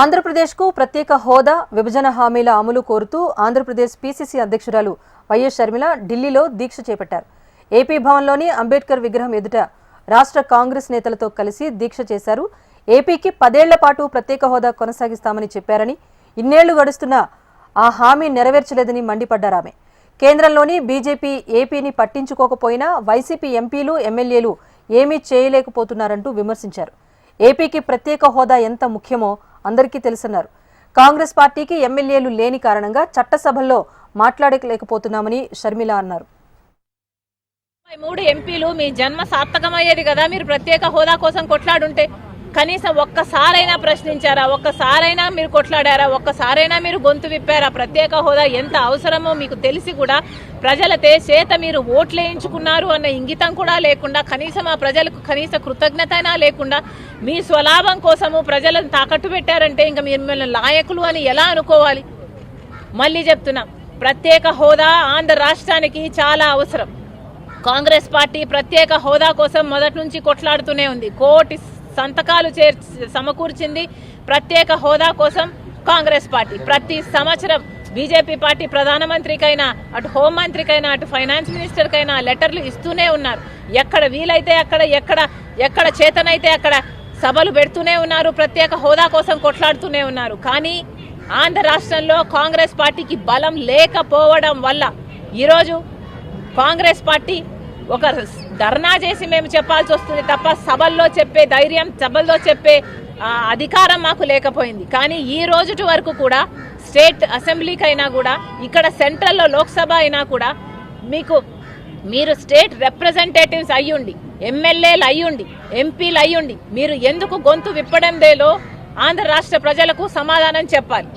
ఆంధ్రప్రదేశ్కు ప్రత్యేక హోదా విభజన హామీల అమలు కోరుతూ ఆంధ్రప్రదేశ్ పీసీసీ అధ్యక్షురాలు వైఎస్ షర్మిల ఢిల్లీలో దీక్ష చేపట్టారు. ఏపీ భవన్లోని అంబేద్కర్ విగ్రహం ఎదుట రాష్ట్ర కాంగ్రెస్ నేతలతో కలిసి దీక్ష చేశారు. ఏపీకి 10 ఏళ్ల పాటు ప్రత్యేక హోదా కొనసాగిస్తామని చెప్పారని, ఇన్నేళ్లు గడుస్తున్నా ఆ హామీ నెరవేర్చలేదని మండిపడ్డారామె. కేంద్రంలోని బీజేపీ ఏపీని పట్టించుకోకపోయినా వైసీపీ ఎంపీలు ఎమ్మెల్యేలు ఏమీ చేయలేకపోతున్నారంటూ విమర్శించారు. ఏపీకి ప్రత్యేక హోదా ఎంత ముఖ్యమో అందరికీ తెలుసన్నారు. కాంగ్రెస్ పార్టీకి ఎమ్మెల్యేలు లేని కారణంగా చట్టసభల్లో మాట్లాడలేకపోతున్నామని షర్మిల అన్నారు. 3 ఎంపీలు మీ జన్మ సార్థకమయ్యేది కదా, మీరు ప్రత్యేక హోదా కోసం కొట్లాడుంటే. కనీసం ఒక్కసారైనా ప్రశ్నించారా? ఒక్కసారైనా మీరు కొట్లాడారా? ఒక్కసారైనా మీరు గొంతు విప్పారా? ప్రత్యేక హోదా ఎంత అవసరమో మీకు తెలిసి కూడా ప్రజల చేత మీరు ఓట్లేయించుకున్నారు అన్న ఇంగితం కూడా లేకుండా, కనీసం ఆ ప్రజలకు కనీస కృతజ్ఞత అయినా లేకుండా మీ స్వలాభం కోసము ప్రజలను తాకట్టు పెట్టారంటే ఇంకా మిమ్మల్ని నాయకులు అని ఎలా అనుకోవాలి? మళ్ళీ చెప్తున్నా, ప్రత్యేక హోదా ఆంధ్ర రాష్ట్రానికి చాలా అవసరం. కాంగ్రెస్ పార్టీ ప్రత్యేక హోదా కోసం మొదటి నుంచి కొట్లాడుతూనే ఉంది. కోటి సంతకాలు సమకూర్చింది ప్రత్యేక హోదా కోసం కాంగ్రెస్ పార్టీ. ప్రతి సంవత్సరం బీజేపీ పార్టీ ప్రధానమంత్రికైనా, అటు హోంమంత్రికైనా, అటు ఫైనాన్స్ మినిస్టర్కైనా లెటర్లు ఇస్తూనే ఉన్నారు. ఎక్కడ వీలైతే అక్కడ, ఎక్కడ చేతనైతే అక్కడ సభలు పెడుతూనే ఉన్నారు, ప్రత్యేక హోదా కోసం కొట్లాడుతూనే ఉన్నారు. కానీ ఆంధ్ర రాష్ట్రంలో కాంగ్రెస్ పార్టీకి బలం లేకపోవడం వల్ల ఈరోజు కాంగ్రెస్ పార్టీ ఒక ధర్నా చేసి మేము చెప్పాల్సి వస్తుంది తప్ప సభల్లో చెప్పే ధైర్యం, సభల్లో చెప్పే అధికారం మాకు లేకపోయింది. కానీ ఈ రోజుటి వరకు కూడా స్టేట్ అసెంబ్లీకైనా కూడా, ఇక్కడ సెంట్రల్లో లోక్సభ అయినా కూడా మీరు స్టేట్ రిప్రజెంటేటివ్స్ అయ్యుండి, ఎమ్మెల్యేలు అయ్యుండి, ఎంపీలు అయ్యుండి మీరు ఎందుకు గొంతు విప్పడం లేదో ఆంధ్ర రాష్ట్ర ప్రజలకు సమాధానం చెప్పాలి.